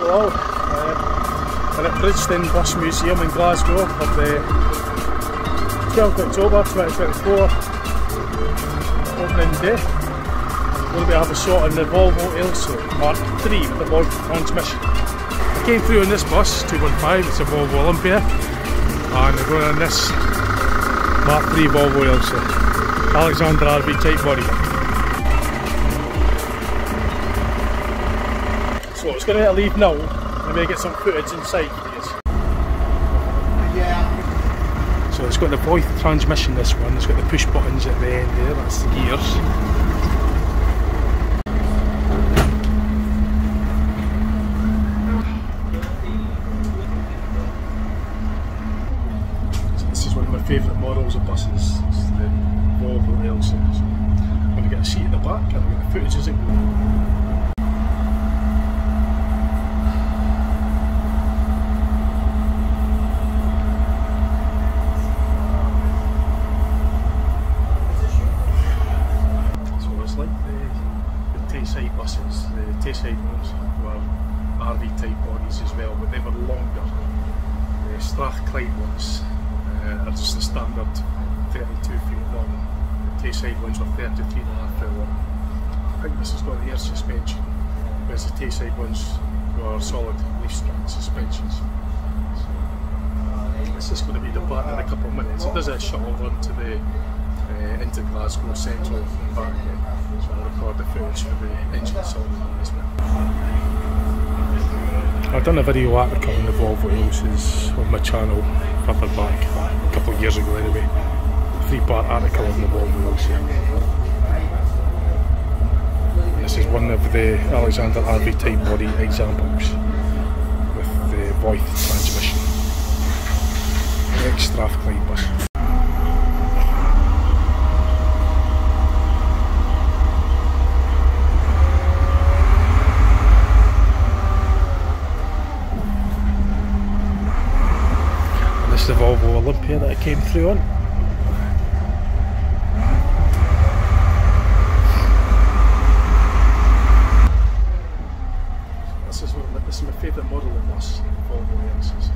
Hello, we're at Bridgeton Bus Museum in Glasgow for the 12th October 2024 opening day. We're going to have a shot on the Volvo Ailsa mk3 with the bodied transmission. I came through on this bus, 215, it's a Volvo Olympia, and we're going on this mk3 Volvo Ailsa, Alexander RV type body. So it's going to leave now, and maybe get some footage inside for you. So it's got the bodied transmission, this one. It's got the push buttons at the end there, that's the gears. So this is one of my favourite models of buses, it's the Volvo Ailsa. I'm going to get a seat in the back and I'll get the footage as it goes. Side buses, the Tayside ones were RV type bodies as well, but they were longer. The Strathclyde ones are just the standard 32 feet long. The Tayside ones were 33.5 feet long. I think this has got air suspension, whereas the Tayside ones were solid leaf spring suspensions. So, this is going to be departing in a couple of minutes. It does a shuttle run to the into Glasgow Central and back again, so I'll record the footage for the engine sound as well. I've done a video article on the Volvo Ailsas on my channel further back, a couple of years ago anyway. A 3-part article on the Volvo Ailsa. This is one of the Alexander RV type body examples with the bodied transmission. Next Strathclyde bus. This is the Volvo Olympia that I came through on. This is my favourite model of bus, Volvo Ailsas.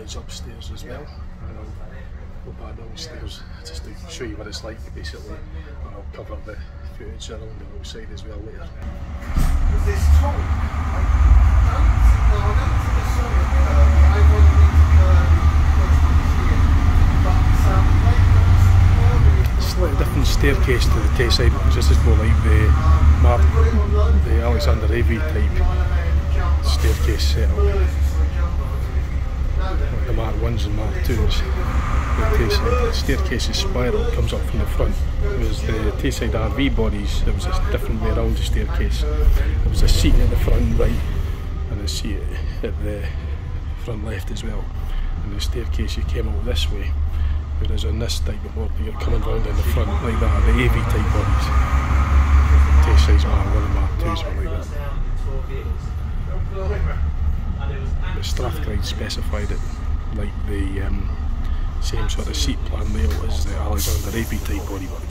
footage upstairs as well, and I'll go back downstairs just to show you what it's like basically, and I'll cover the footage around the outside as well later. Slightly different staircase to the Tayside ones. This is more like the Alexander AV type staircase setup, like the Mark 1s and Mark 2s. The Tayside staircase is spiral, comes up from the front, whereas the Tayside RV bodies, it was a different way around the staircase. There was a seat at the front right and a seat at the front left as well, and the staircase you came out this way, whereas on this type of body you're coming round in the front like that, the AV type bodies. Tayside's Mark 1 and Mark 2s were like that. The Strathclyde specified it like the same sort of seat plan layout as the Alexander AV type bodywork.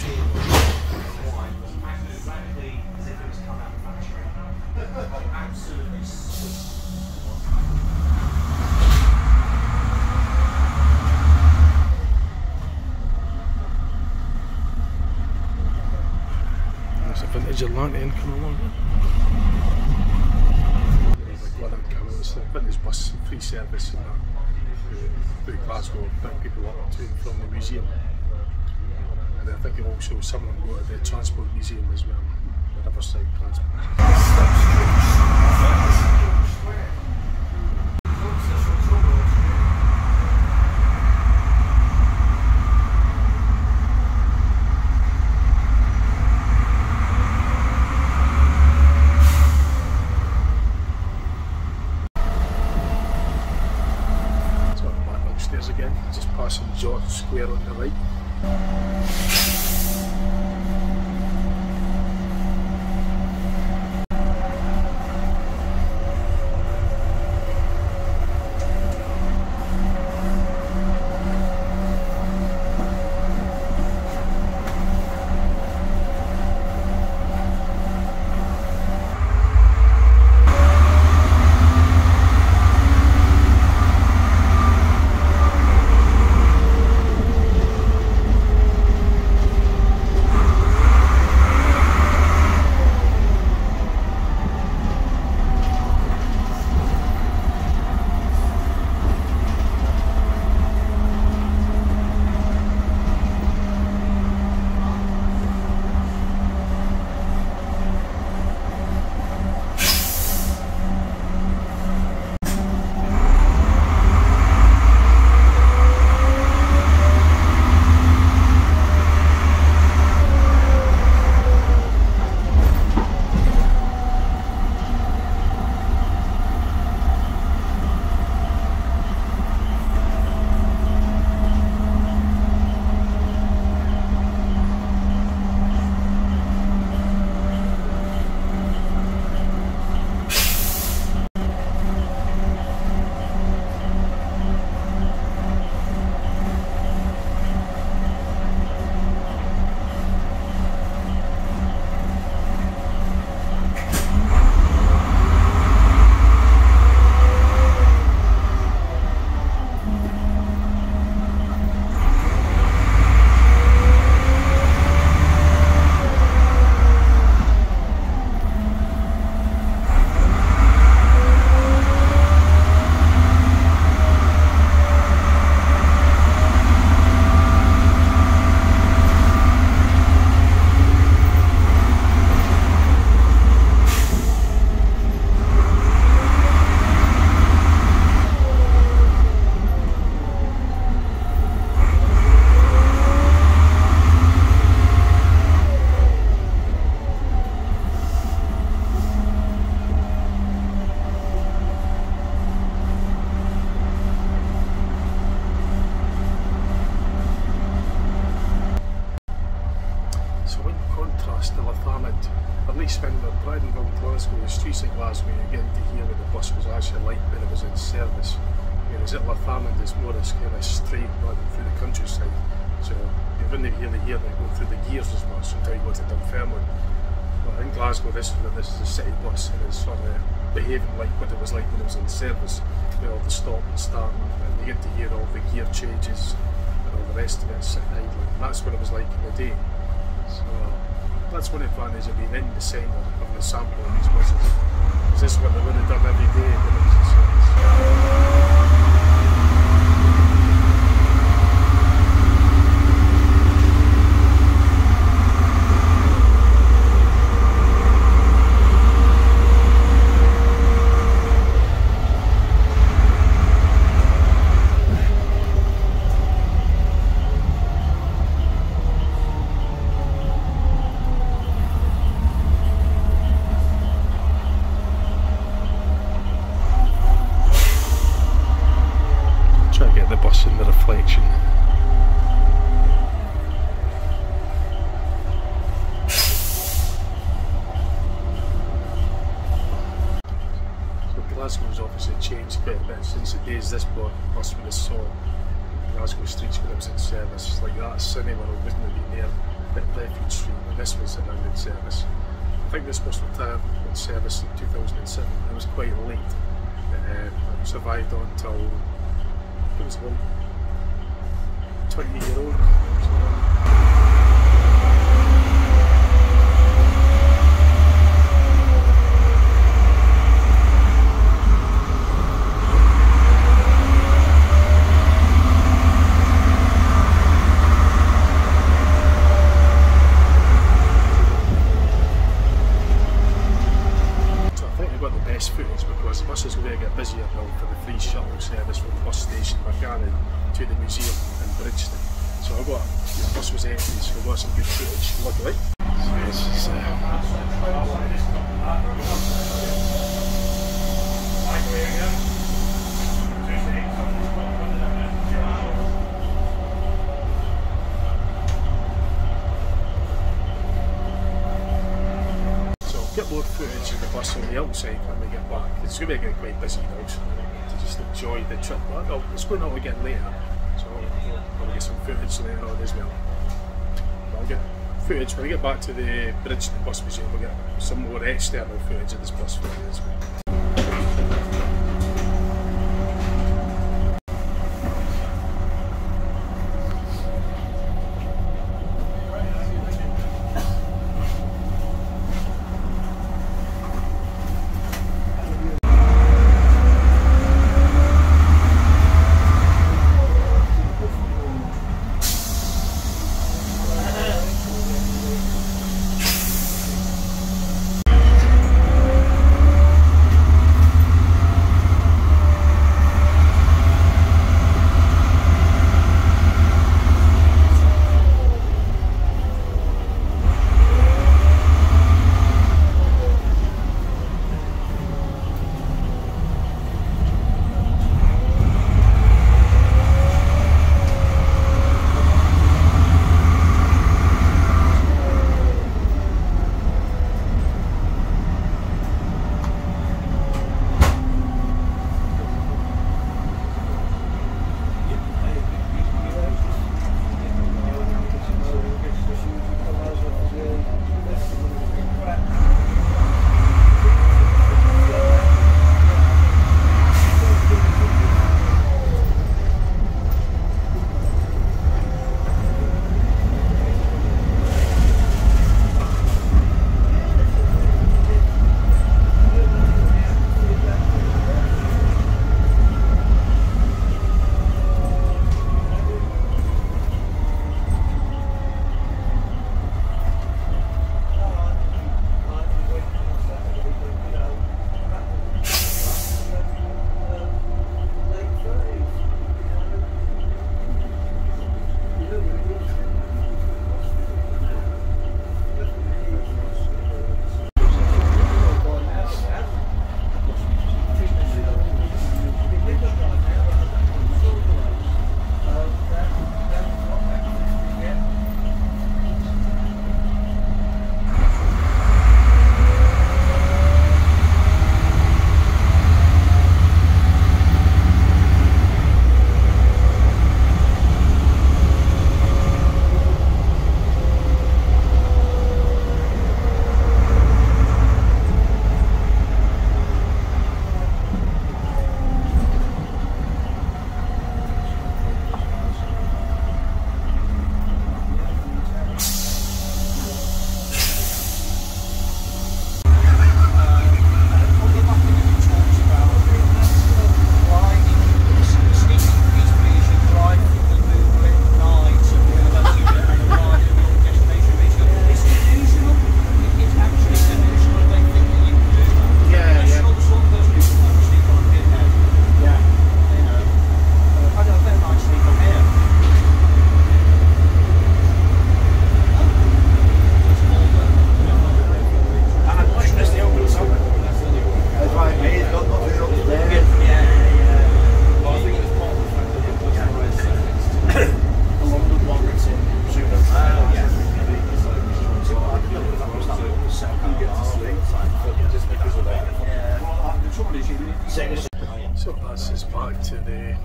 There's a vintage Atlantean coming along. It's a vintage bus, free service and that, through Glasgow, pick people up to and from the museum. And I think also some of them go to the transport museum as well, the Riverside Transport. Again, just passing George Square on the right. Glasgow, the streets of Glasgow, you're getting to hear what the bus was actually like when it was in service. Whereas at Lathamond it's more this kind of straight run through the countryside. So you wouldn't really hear them go through the gears as much until you go to Dunfermline. But in Glasgow this is a city bus and it's sort of behaving like what it was like when it was in service. with all the stop and starting, and you get to hear all the gear changes and all the rest of it sitting idling. And that's what it was like in the day. So that's one advantage of being in the centre of the sample of these buses. Because this is what they would have done every day when it was in service. Try to get the bus in the reflection. So Glasgow's obviously changed quite a bit since the days this bus would have saw Glasgow streets when it was in service. Like that cinema wouldn't have been there at Refuge Street when this was now in service. I think this bus retired in service in 2007. It was quite late. It survived on until it was about 20-year-old. Footage because the buses are going to get busier now for the free shuttle service from the bus station Macari to the museum in Bridgeton. So the bus was empty, so we got some good footage, luckily. So this is get more footage of the bus on the outside when we get back. It's going to get quite busy now, so to just enjoy the trip. But it's going on again later, so I'll get some footage later on as well. But I'll get footage when I get back to the Bridgeton Bus Museum. We'll get some more external footage of this bus for you as well. So that's us back to the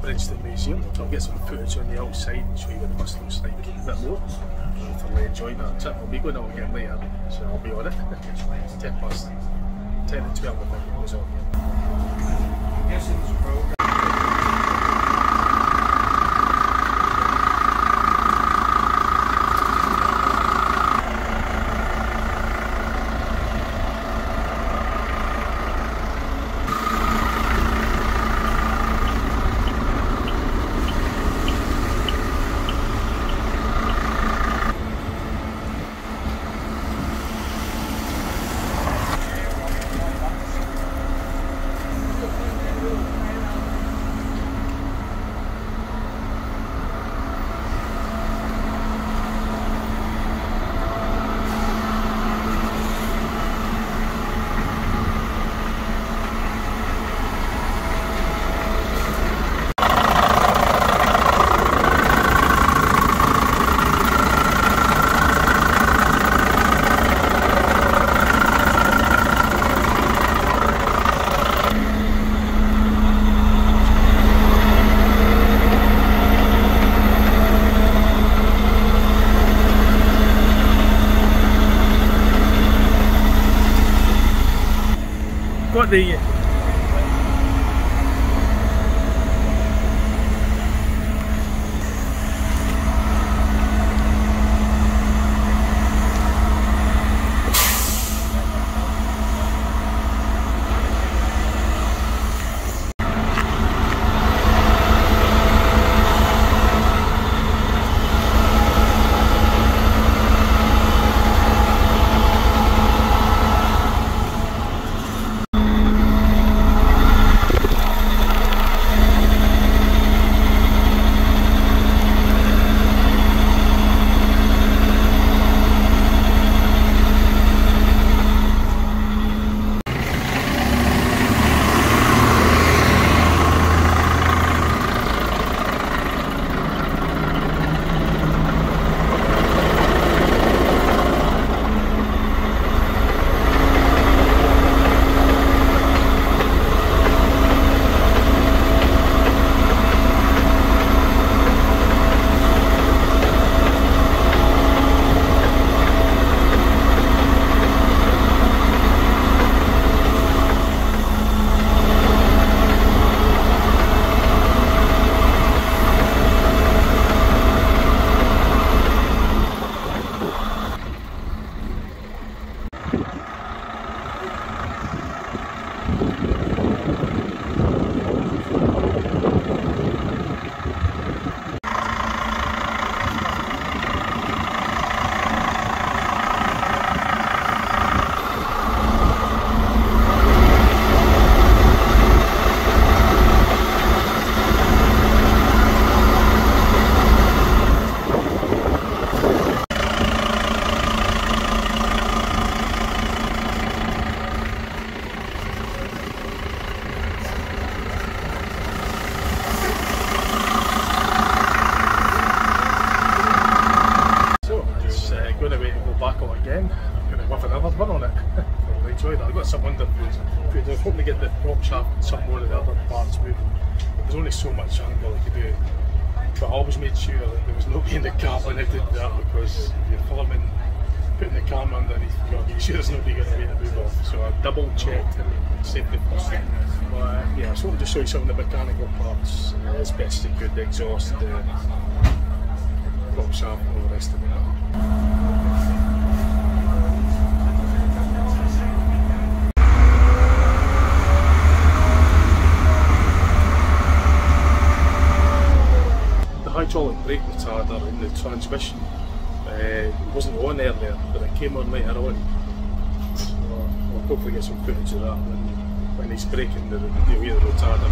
Bridgeton Museum. I'll get some footage on the outside and show you what the bus looks like a bit more. I'm thoroughly enjoying that trip. I'll be going on again later, so I'll be on it. 10 past 10 and 12 I think it goes on. Got the I'm hoping to get the prop shaft and some more of the other parts moving. There's only so much angle I could do, but I always made sure that there was nobody in the car when I did that, because if you're filming, putting the camera underneath, you've got to make sure there's nobody going to be able to move off. So I double checked and safety first. But yeah, I was hoping to show you some of the mechanical parts as best I could, the exhaust, the prop shaft and all the rest of it. Hydraulic brake retarder in the transmission wasn't on earlier, but it came on later on. So we'll hopefully get some footage of that when he's braking the wheel retarder.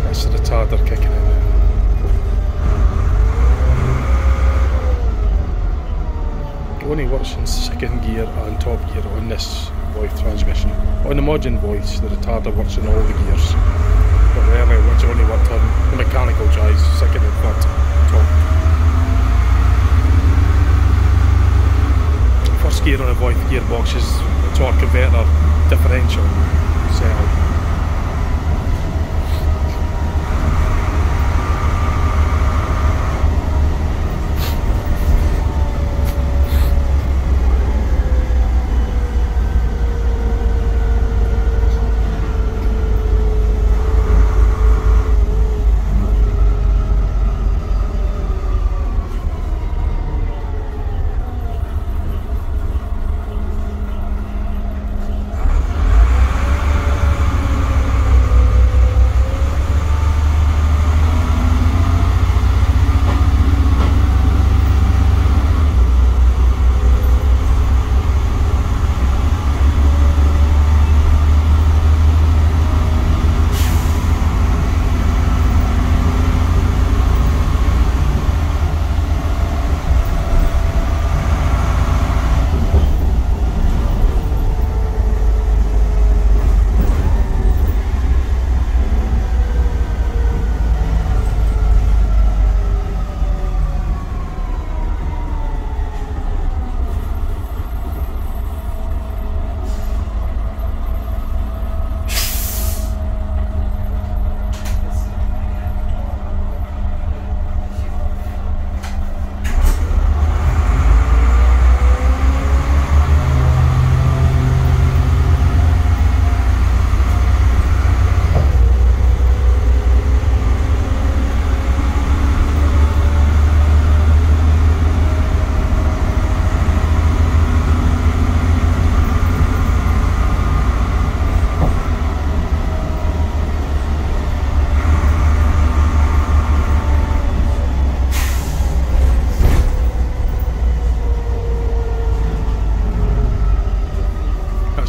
That's the retarder kicking in. Only works in second gear and top gear on this Voith transmission. On the modern Voith, the retarder works in all the gears, but earlier it's only worked on the mechanical drives, second and third, top. gear on a Voith gearbox is a torque converter differential setup.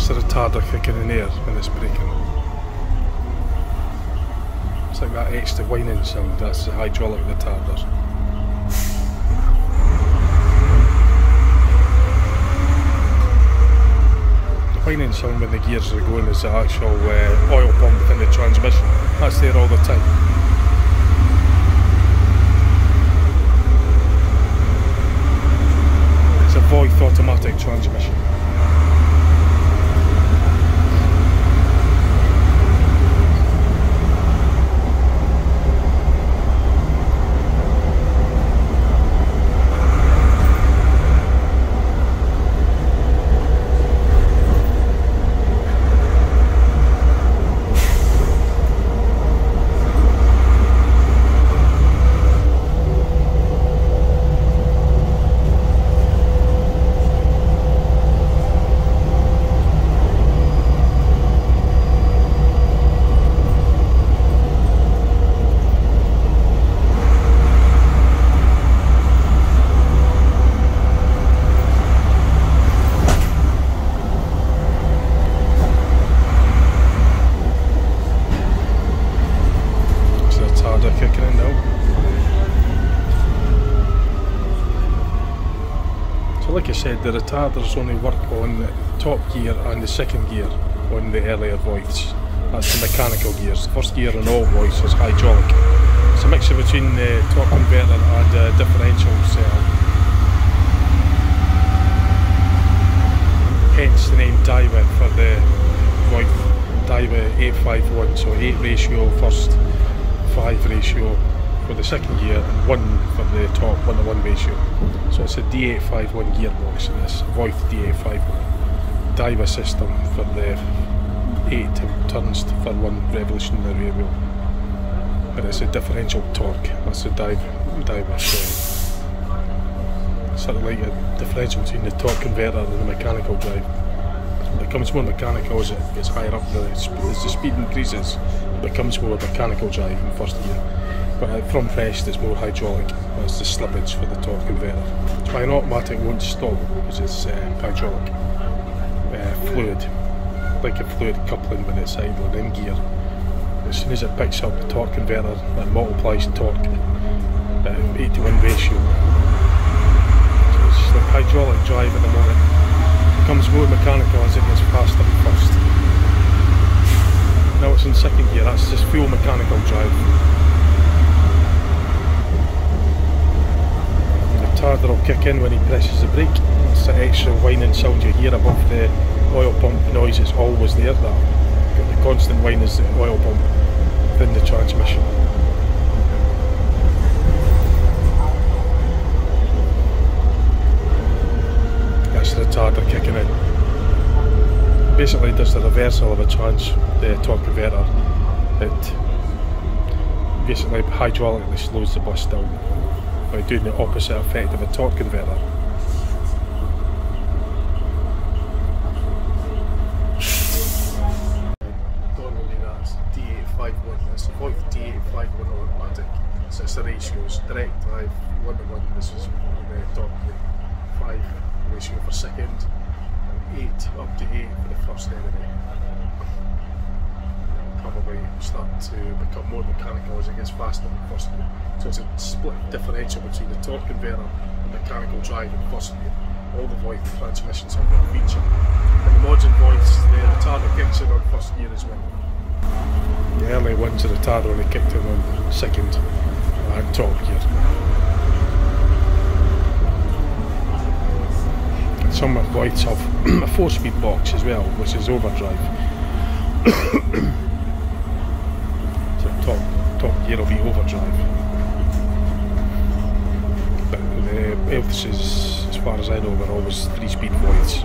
The retarder kicking in air when it's braking. It's like that extra whining sound, that's the hydraulic retarder. The whining sound when the gears are going is the actual oil pump within the transmission. That's there all the time. It's a Voith automatic transmission. Kicking in now. So like I said, the retarders only work on the top gear and the second gear on the earlier Voiths. That's the mechanical gears. The first gear on all Voiths is hydraulic. It's a mixture between the torque converter and the differential setup. Hence the name Diva for the Voith. Diva 851, so 8 ratio first, 5 ratio for the second gear and 1 for the top 1-to-1 ratio. So it's a D851 gearbox in this Voith D851 Diva system for the 8 turns for 1 revolution in the rear wheel. But it's a differential torque, that's the Diva. So sort of like a differential between the torque converter and the mechanical drive. It becomes more mechanical as it gets higher up, as the speed increases, it becomes more mechanical drive in first gear. But from rest it's more hydraulic, that's the slippage for the torque converter. That's why an automatic won't stop, because it's hydraulic. Fluid, like a fluid coupling when it's idling in gear. As soon as it picks up the torque converter, that multiplies torque, 8-to-1 ratio. So it's like hydraulic drive at the moment. Becomes more mechanical as it gets faster and first. Now it's in second gear, that's just full mechanical drive. The retarder will kick in when he presses the brake. It's the extra whining sound you hear above the oil pump noise. It's always there. That the constant whine is the oil pump within the transmission. That's the retarder kicking in. Basically does the reversal of the torque converter. It basically hydraulically slows the bus down by doing the opposite effect of a torque converter. Normally that's D851, that's the Volvo D851 automatic. So it's the ratios, direct drive 1:1, this is the torque 5 ratio for second, and 8 up to 8 for the first enemy. Probably start to become more mechanical as it gets faster in first gear. So it's a split differential between the torque converter and mechanical drive in first gear. All the Voith transmissions have that feature. In the modern Voiths, the retarder kicks in on first gear as well. The early ones, the retarder only kicked in on second and top gear. Some Voiths have a 4-speed box as well, which is overdrive. Top gear will be overdrive. But the Ailses, as far as I know, were always 3-speed Voiths.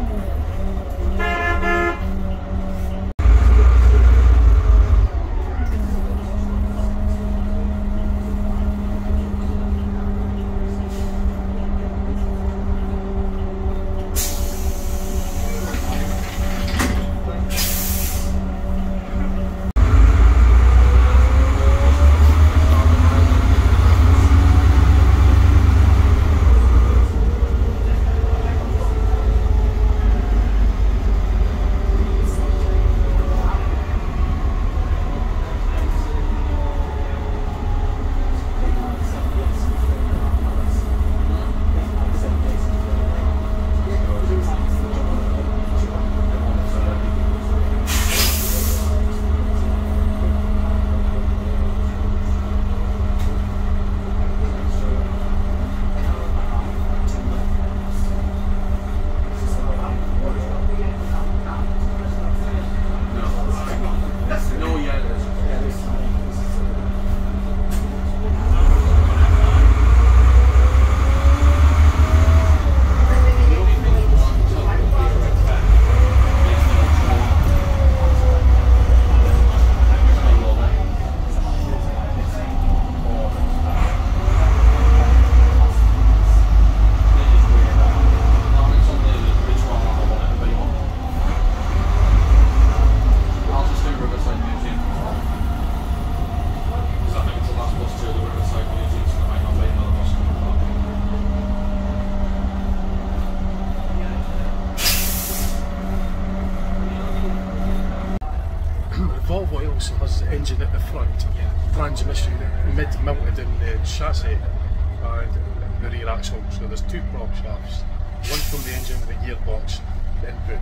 Volvo Ailsa has the engine at the front, transmission mid-mounted in the chassis and the rear axle. So there's 2 prop shafts, one from the engine to the gearbox, the input,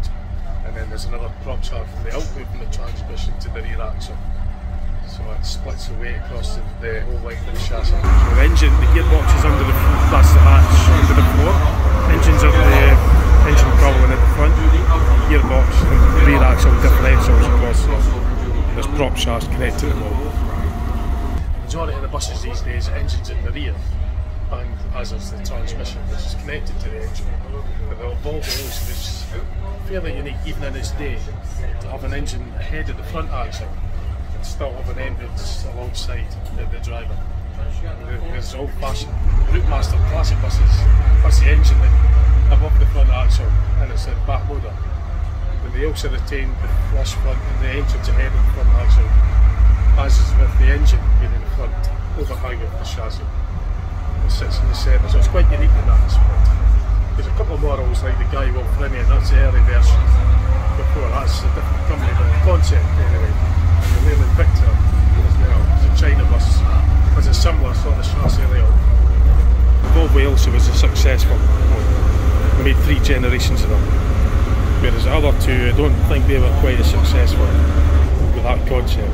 and then there's another prop shaft from the output from the transmission to the rear axle. So it splits the weight across the whole length of the chassis. So the engine, the gearbox is under the that's the hatch under the floor. Engines are the engine cowling at the front, gearbox and rear axle differentials across. There's prop shafts connected to them all. The majority of the buses these days, the engine's in the rear, and as is the transmission, which is connected to the engine. But the Volvo Ailsa was fairly unique, even in its day, to have an engine ahead of the front axle and still have an entrance alongside the driver. There's old-fashioned Routemaster classic buses, that's the engine above the front axle, and it's a back loader. But they also retain the flush front and the engine's ahead of the front axle, as is with the engine being in the front, overhang of the chassis. It sits in the centre, so it's quite unique in that respect. There's a couple of models like the Guy Wolfrimian, that's the early version. Before that's a different company, but the concept anyway. And the Leyland Victor as well, it's a China bus, has a similar sort of chassis layout. The Volvo Ailsa was a successful one. We made 3 generations of them. Whereas the other 2, I don't think they were quite as successful with that concept.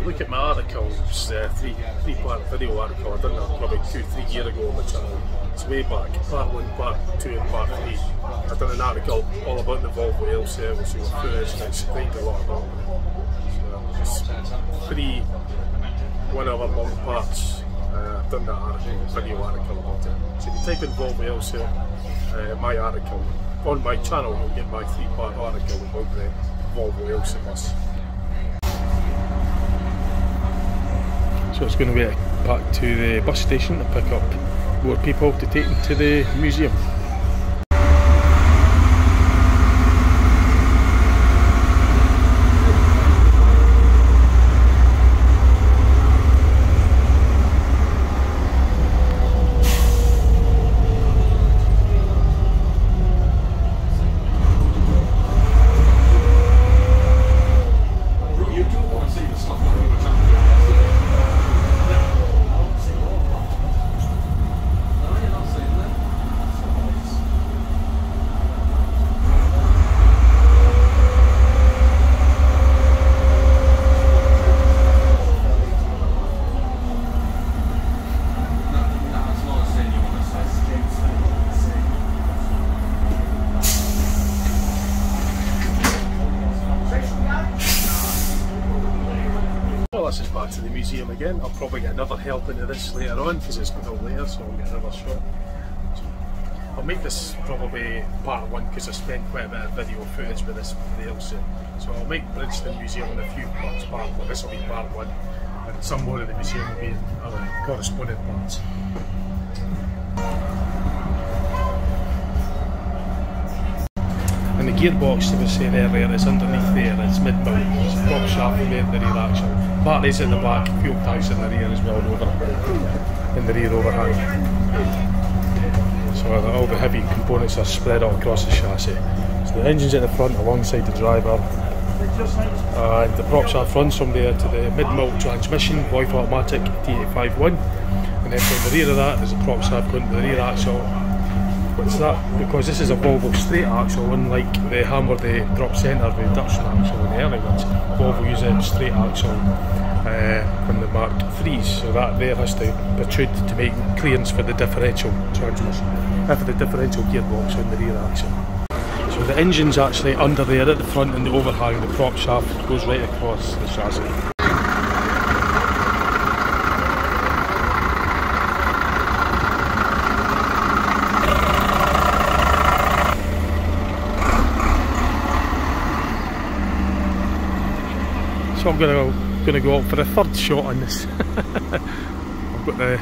look at my articles, three-part video article I done that probably 2-3 years ago on the channel. It's way back, part 1, part 2 and part 3. I've done an article all about the Volvo Ailsa, which was footage, and it's explained a lot about it. So just 3 1-hour long parts. I've done that article, video article about it. So if you type in Volvo Ailsa, my article, on my channel you'll get my 3-part article about the Volvo Ailsa bus. So it's going to be back to the bus station to pick up more people to take them to the museum. This is back to the museum again. I'll probably get another helping of this later on because it's got all later, so I'll get another shot. So I'll make this probably part 1 because I spent quite a bit of video footage with this Ailsa. So I'll make Bridgeton Museum in a few parts, part 1. This will be part 1, and some more of the museum will be in other corresponding parts. And the gearbox that was saying earlier is underneath there, it's mid-mount, it's a prop shaft there in the rear axle. Batteries in the back, fuel tanks in the rear as well, in the rear overhang. So all the heavy components are spread out across the chassis. So the engine's at the front alongside the driver, and the prop shaft runs from there to the mid-mount transmission, Volvo automatic T851, and then from the rear of that there's a prop shaft going to the rear axle. What's that? Because this is a Volvo straight axle, unlike the Hammer, the drop centre reduction axle in the early ones. Volvo uses a straight axle from the Mark 3s, so that there has to protrude to make clearance for the differential transmission, for the differential gearbox on the rear axle. So the engine's actually under there at the front, and the overhang, the prop shaft goes right across the chassis. So I'm going to go out for a third shot on this. I've got the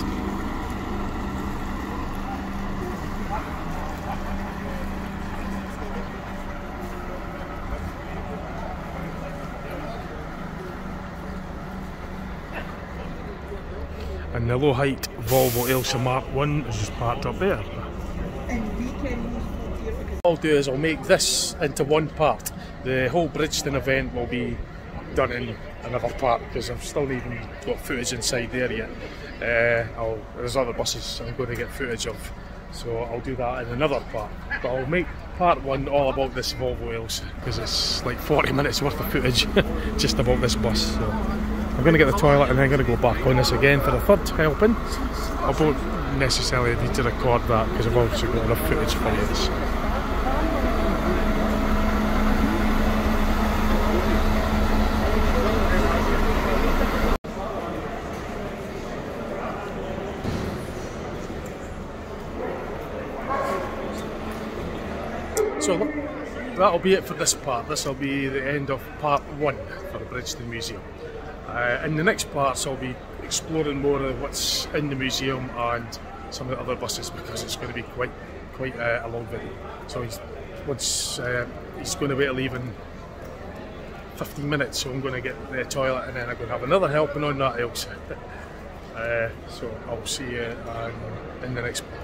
and the low height Volvo Ailsa mk3 is just parked up there. What I'll do is I'll make this into one part. The whole Bridgeton event will be done in another part because I've still even got footage inside there yet. There's other buses I'm going to get footage of, so I'll do that in another part. But I'll make part 1 all about this Volvo Ailsa because it's like 40 minutes worth of footage just about this bus. So I'm going to get the toilet and then I'm going to go back on this again for the third helping. I won't necessarily need to record that because I've obviously got enough footage for you. So that'll be it for this part. This will be the end of part 1 for the Bridgeton Museum. In the next parts I'll be exploring more of what's in the museum and some of the other buses because it's going to be quite a long video. So he's going to be leaving 15 minutes, so I'm going to get the toilet and then I'm going to have another helping on that Ailsa. So I'll see you in the next part.